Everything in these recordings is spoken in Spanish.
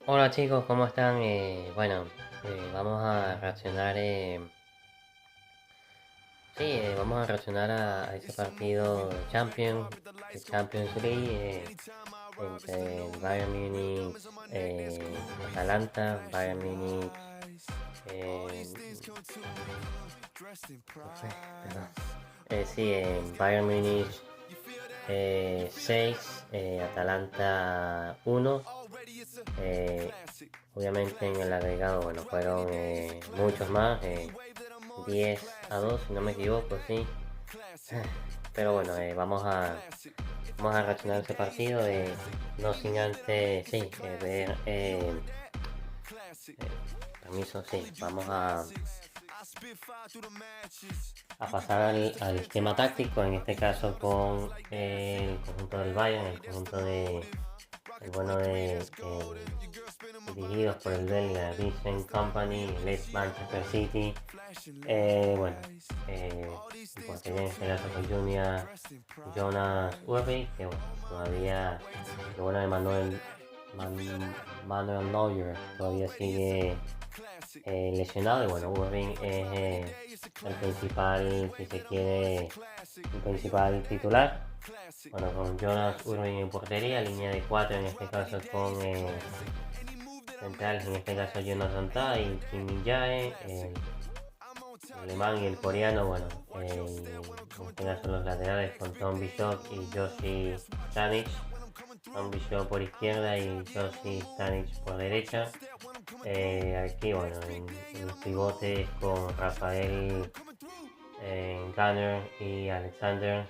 Hola chicos, ¿cómo están? Vamos a reaccionar, vamos a reaccionar a ese partido de Champions League, entre el Bayern Múnich, Atalanta, Bayern Múnich, ¿qué fue? Perdón. Bayern Múnich 6, Atalanta 1. Eh, Obviamente en el agregado, bueno, fueron muchos más, 10-2 si no me equivoco, sí. Pero bueno, vamos a reaccionar a ese partido, no sin antes, sí, ver, permiso, sí, a pasar al esquema táctico, en este caso con el conjunto del Bayern, el conjunto de el bueno de dirigidos por el belga Vincent Company, el ex Manchester City. Bueno, en portería en este caso con Jonas Urbi, que bueno, todavía, lo bueno de Manuel Neuer todavía sigue lesionado. Y bueno, Urbi es el principal, si se quiere, el principal titular. Bueno, con Jonas Urbi en portería, línea de 4 en este caso con centrales, en este caso Jonathan Tah y Kim Min-jae, el alemán y el coreano, bueno, en este caso los laterales con Tom Bishop y Joshi Stanic. Tom Bishop por izquierda y Joshi Stanic por derecha. Aquí, bueno, en los pivotes con Rafael Gunner y Alexander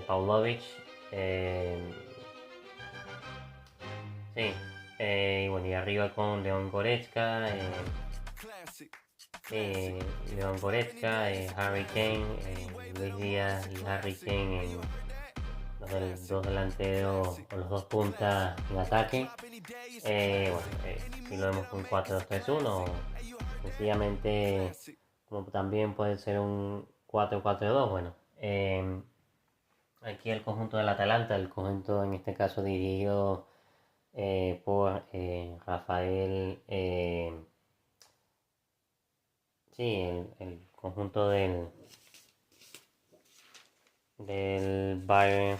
Pavlovich. Sí, y bueno, y arriba con León Goretzka, Harry Kane, Luis Díaz y Harry Kane en dos delanteros o los dos puntas en ataque. Si lo vemos con 4-2-3-1, sencillamente, como también puede ser un 4-4-2. Bueno, aquí el conjunto del Atalanta, el conjunto en este caso dirigido por Rafael, sí, el conjunto del Bayern,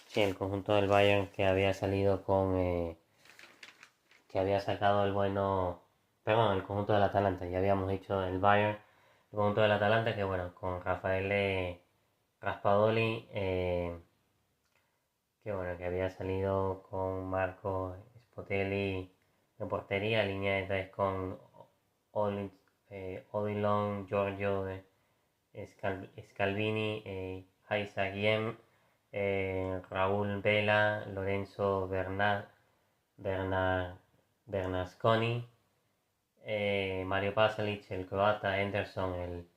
sí, el conjunto del Bayern que había salido que había sacado el bueno, perdón, el conjunto del Atalanta, ya habíamos dicho el Bayern, el conjunto del Atalanta que bueno, con Rafael Raspadori, que bueno, que había salido con Marco Spotelli en portería, línea de 3 con Odilon, Giorgio Scalvini, Isaac Yem, Raúl Vela, Lorenzo Bernasconi, Mario Pasalic, el croata, Henderson,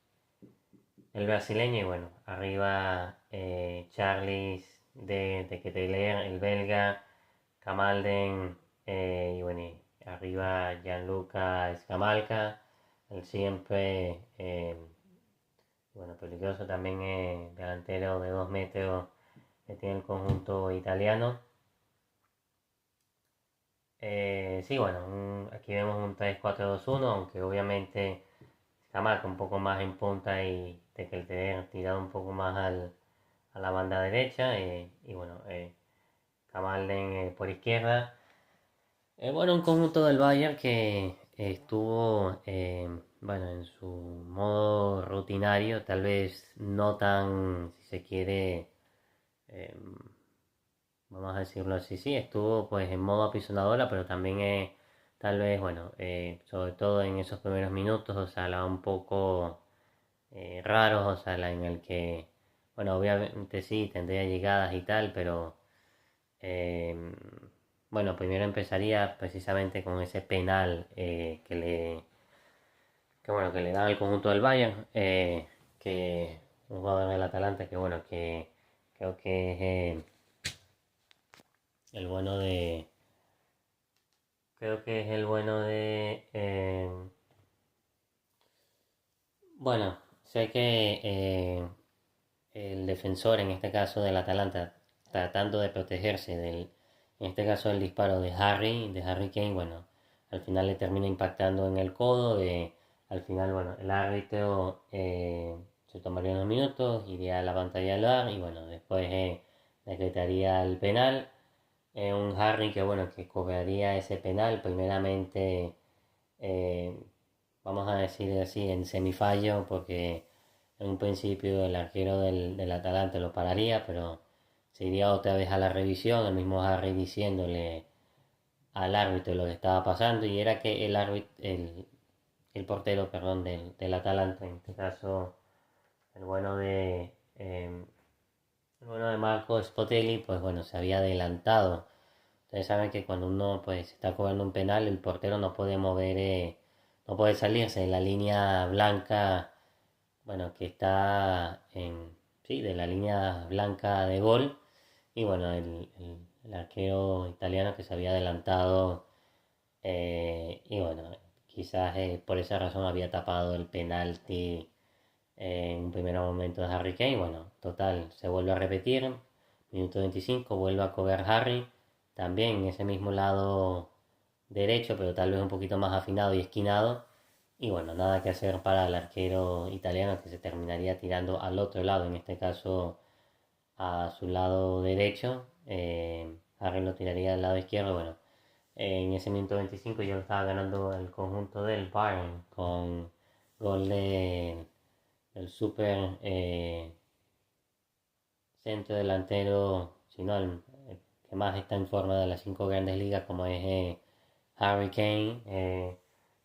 el brasileño, y bueno, arriba Charles de Ketelaere, el belga, Camalden, y bueno, y arriba Gianluca Scamalca, el siempre, bueno, peligroso también, delantero de 2 metros que tiene el conjunto italiano. Sí, bueno, aquí vemos un 3-4-2-1, aunque obviamente Scamalca un poco más en punta y de que el tirado un poco más a la banda derecha, y bueno, Camalden por izquierda. Bueno, un conjunto del Bayern que estuvo, bueno, en su modo rutinario, tal vez no tan, si se quiere, eh, vamos a decirlo así, sí, estuvo pues en modo apisonadora, pero también tal vez, bueno, sobre todo en esos primeros minutos, o sea, la un poco raros, o sea, en el que, bueno, obviamente sí, tendría llegadas y tal, pero eh, bueno, primero empezaría precisamente con ese penal que le da al conjunto del Bayern, que un jugador del Atalanta que bueno, que creo que es el bueno de, creo que es el bueno de, bueno, sé que el defensor en este caso del Atalanta tratando de protegerse en este caso el disparo de Harry Kane, bueno, al final le termina impactando en el codo, al final, bueno, el árbitro se tomaría unos minutos, iría a la pantalla del VAR y bueno, después decretaría el penal. Un Harry que bueno, que cobraría ese penal, primeramente, eh, vamos a decir así, en semifallo, porque en un principio el arquero del Atalanta lo pararía, pero se iría otra vez a la revisión, el mismo Harry diciéndole al árbitro lo que estaba pasando, y era que el portero, perdón, del Atalanta, en este caso el bueno de el bueno de Marco Spotelli, pues bueno, se había adelantado. Ustedes saben que cuando uno pues está cobrando un penal, el portero no puede mover, no puede salirse de la línea blanca, bueno, que está sí, de la línea blanca de gol. Y bueno, el arquero italiano que se había adelantado, y bueno, quizás por esa razón había tapado el penalti en un primer momento de Harry Kane. Bueno, total, se vuelve a repetir. Minuto 25, vuelve a cobrar Harry. También en ese mismo lado derecho, pero tal vez un poquito más afinado y esquinado. Y bueno, nada que hacer para el arquero italiano, que se terminaría tirando al otro lado, en este caso a su lado derecho. Harry lo tiraría al lado izquierdo. Bueno, en ese minuto 25 yo lo estaba ganando el conjunto del Bayern con gol del super centro delantero, sino el que más está en forma de las cinco grandes ligas, como es Harry Kane.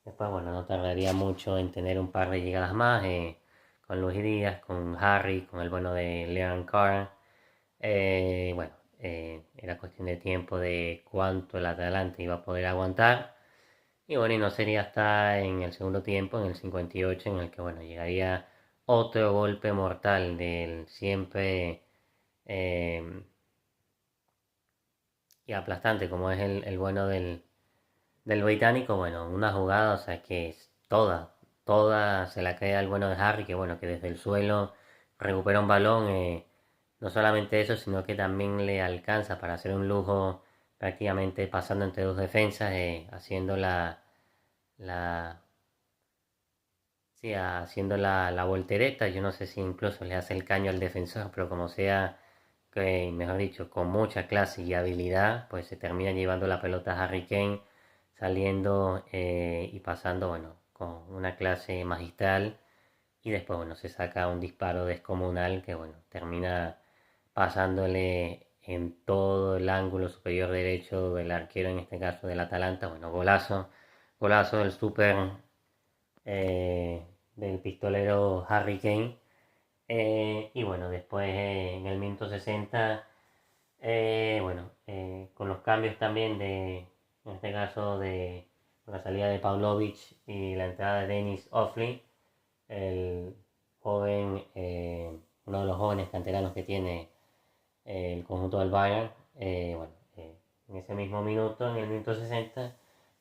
Después, bueno, no tardaría mucho en tener un par de llegadas más, con Luis Díaz, con Harry, con el bueno de Leon Carr. Bueno, era cuestión de tiempo de cuánto el Atalanta iba a poder aguantar. Y bueno, y no sería hasta en el segundo tiempo, en el 58, en el que bueno, llegaría otro golpe mortal del siempre eh, y aplastante como es el bueno del británico. Bueno, una jugada, o sea, que es toda se la cae al bueno de Harry, que bueno, que desde el suelo recupera un balón. No solamente eso, sino que también le alcanza para hacer un lujo prácticamente pasando entre dos defensas, haciendo la sí, haciendo la voltereta. Yo no sé si incluso le hace el caño al defensor, pero como sea, que mejor dicho, con mucha clase y habilidad, pues se termina llevando la pelota a Harry Kane, saliendo y pasando, bueno, con una clase magistral. Y después, bueno, se saca un disparo descomunal que, bueno, termina pasándole en todo el ángulo superior derecho del arquero, en este caso del Atalanta. Bueno, golazo del super del pistolero Harry Kane. Y bueno, después en el minuto 60, bueno, con los cambios también en este caso, de la salida de Pavlovic y la entrada de Denis Ofli, el joven, uno de los jóvenes canteranos que tiene el conjunto del Bayern. Bueno, en ese mismo minuto, en el minuto 60,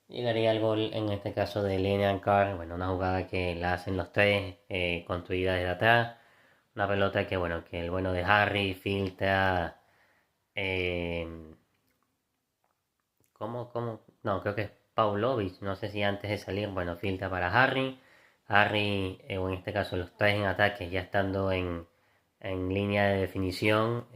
llegaría el gol, en este caso de Linear Carr. Bueno, una jugada que la hacen los tres, construida desde atrás. Una pelota que, bueno, que el bueno de Harry filtra. Eh, ¿cómo? No, creo que es Paulovic. No sé si antes de salir, bueno, filtra para Harry. Harry, o en este caso los tres en ataque, ya estando en línea de definición.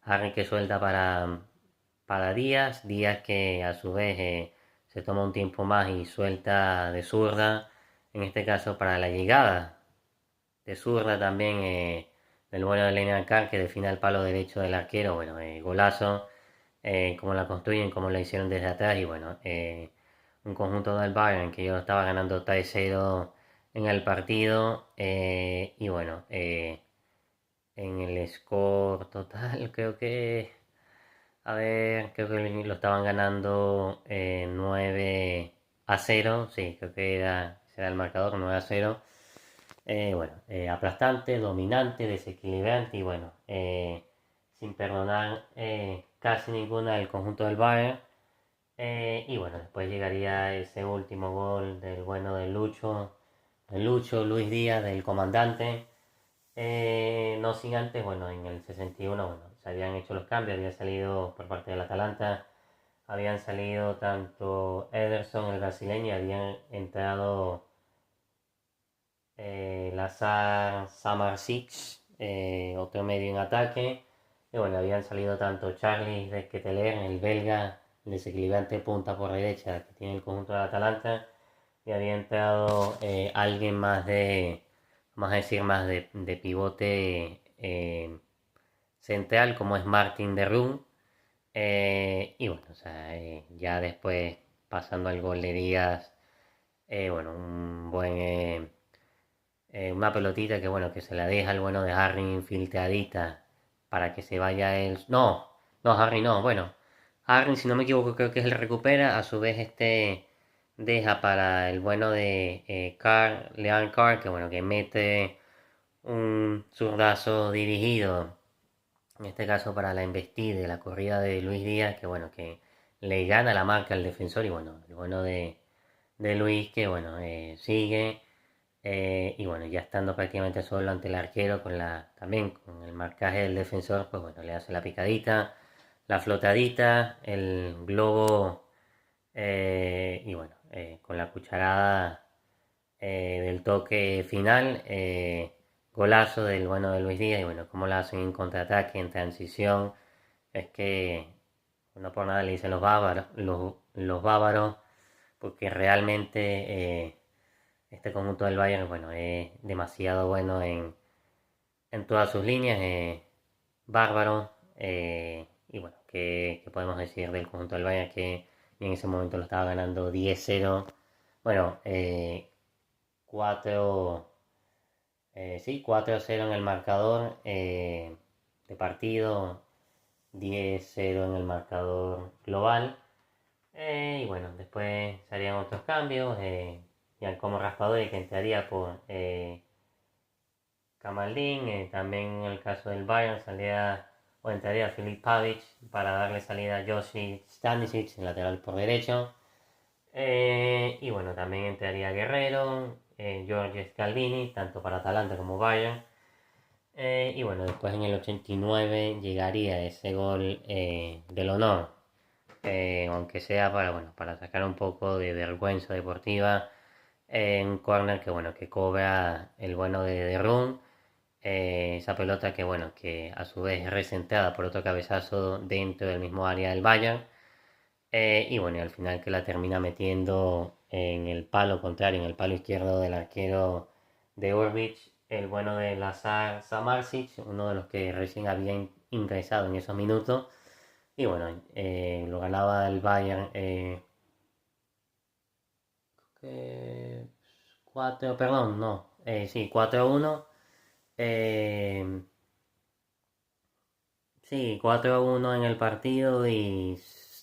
Harry que suelta para Díaz que a su vez se toma un tiempo más y suelta de zurda, en este caso para la llegada de zurda también, del bueno de Leonard Carr, que define el palo derecho del arquero. Bueno, golazo, como la construyen, como la hicieron desde atrás. Y bueno, un conjunto del Bayern que yo estaba ganando 3-0 en el partido. Y bueno, en el score total creo que, a ver, creo que lo estaban ganando 9-0. Sí, creo que será el marcador, 9-0. Bueno, aplastante, dominante, desequilibrante y bueno, sin perdonar casi ninguna del conjunto del Bayern. Y bueno, después llegaría ese último gol del bueno de Lucho Luis Díaz, del comandante. No sin antes, bueno, en el 61, bueno, se habían hecho los cambios, había salido por parte del Atalanta, habían salido tanto Ederson, el brasileño, habían entrado Lazar Samardzic, otro medio en ataque. Y bueno, habían salido tanto Charlie de Ketelaere, el belga, el desequilibrante punta por derecha que tiene el conjunto de Atalanta. Y había entrado alguien más de, vamos a decir, más de pivote central, como es Martin de Roon. Y bueno, o sea, ya después pasando al gol de Díaz, bueno, una pelotita que bueno, que se la deja el bueno de Harry filtradita para que se vaya él. No, no, Harry no, bueno. Harry, si no me equivoco, creo que él recupera. A su vez, deja para el bueno de Leon Carr, que bueno, que mete un zurdazo dirigido. En este caso para la embestida de la corrida de Luis Díaz, que bueno, que le gana la marca al defensor. Y bueno, el bueno de Luis, que bueno, sigue. Y bueno, ya estando prácticamente solo ante el arquero, también con el marcaje del defensor, pues bueno, le hace la picadita, la flotadita, el globo, y bueno, con la cucharada del toque final, golazo del bueno de Luis Díaz. Y bueno, como lo hacen en contraataque, en transición, es que no por nada le dicen los bávaros, porque realmente este conjunto del Bayern, bueno, es demasiado bueno en todas sus líneas, bárbaro. Y bueno, ¿qué podemos decir del conjunto del Bayern que en ese momento lo estaba ganando 10-0? Bueno, 4, sí, 4-0 en el marcador de partido, 10-0 en el marcador global. Y bueno, después salían otros cambios. Giancomo Raspadori, que entraría por Kamaldin. También en el caso del Bayern entraría Filip Pavic para darle salida a Josi Stanisic, en lateral por derecho. Y bueno, también entraría Guerrero, Giorgio Scalvini, tanto para Atalanta como Bayern. Y bueno, después en el 89 llegaría ese gol del honor, aunque sea para sacar un poco de vergüenza deportiva, un corner que bueno, que cobra el bueno de Roon. Esa pelota que bueno, que a su vez es resentada por otro cabezazo dentro del mismo área del Bayern. Y bueno, y al final que la termina metiendo en el palo contrario, en el palo izquierdo del arquero de Orbic, el bueno de Lazar Samardzic, uno de los que recién había ingresado en esos minutos. Y bueno, lo ganaba el Bayern 4, perdón, no, sí, 4-1. Eh, sí, 4-1 en el partido y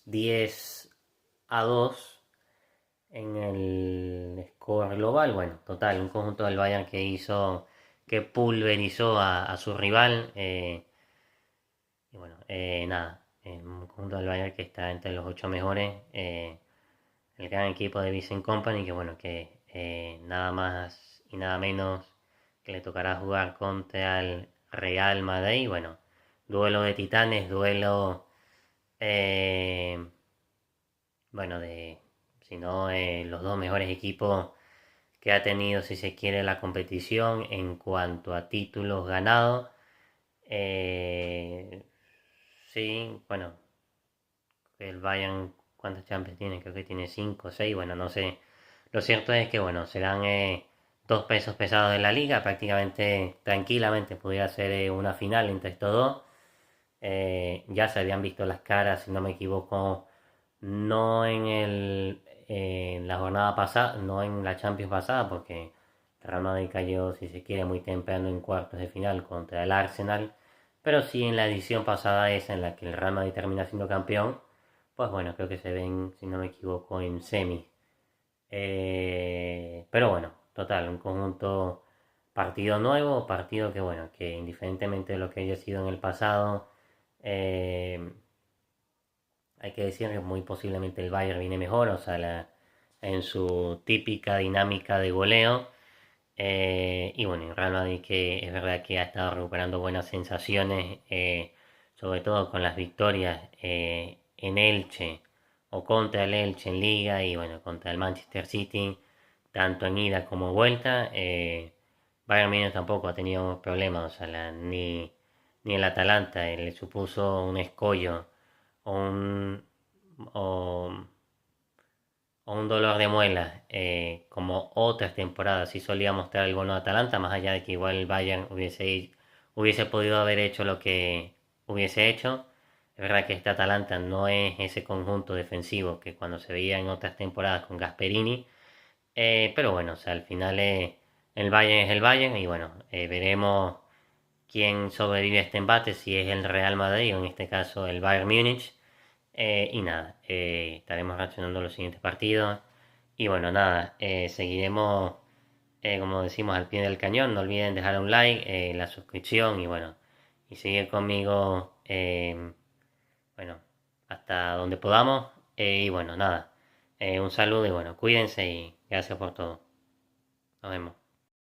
10-2 en el score global. Bueno, total, un conjunto del Bayern que pulverizó a su rival. Y bueno, nada, un conjunto del Bayern que está entre los 8 mejores. El gran equipo de Vincent Company, que bueno, que nada más y nada menos que le tocará jugar contra el Real Madrid. Bueno, duelo de titanes, duelo, eh, bueno, si no, los dos mejores equipos que ha tenido, si se quiere, la competición en cuanto a títulos ganados. Eh, sí, bueno, el Bayern, ¿cuántos Champions tiene? Creo que tiene 5 o 6, bueno, no sé. Lo cierto es que, bueno, serán dos pesos pesados de la liga, prácticamente tranquilamente podría ser una final entre estos dos. Ya se habían visto las caras, si no me equivoco, no en la jornada pasada, no en la Champions pasada, porque el Real Madrid cayó, si se quiere, muy temprano en cuartos de final contra el Arsenal, pero sí en la edición pasada esa en la que el Real Madrid termina siendo campeón, pues bueno, creo que se ven, si no me equivoco, en semi. Pero bueno, total, un conjunto, partido nuevo, partido que bueno, que indiferentemente de lo que haya sido en el pasado, eh, hay que decir que muy posiblemente el Bayern viene mejor, o sea, en su típica dinámica de goleo. Y bueno, en Real Madrid que es verdad que ha estado recuperando buenas sensaciones, sobre todo con las victorias en Elche o contra el Elche en Liga y bueno, contra el Manchester City, tanto en ida como vuelta. Bayern Múnich tampoco ha tenido problemas, o sea, ni el Atalanta le supuso un escollo o o, o un dolor de muela, como otras temporadas. Sí solía mostrar el bono de Atalanta, más allá de que igual el Bayern hubiese podido haber hecho lo que hubiese hecho. Es verdad que este Atalanta no es ese conjunto defensivo que cuando se veía en otras temporadas con Gasperini. Pero bueno, o sea, al final el Bayern es el Bayern y bueno, veremos quién sobrevive a este embate, si es el Real Madrid o en este caso el Bayern Múnich. Y nada, estaremos reaccionando a los siguientes partidos. Y bueno, nada, seguiremos, como decimos, al pie del cañón. No olviden dejar un like, la suscripción y bueno, y seguir conmigo, bueno, hasta donde podamos. Y bueno, nada, un saludo y bueno, cuídense y gracias por todo. Nos vemos.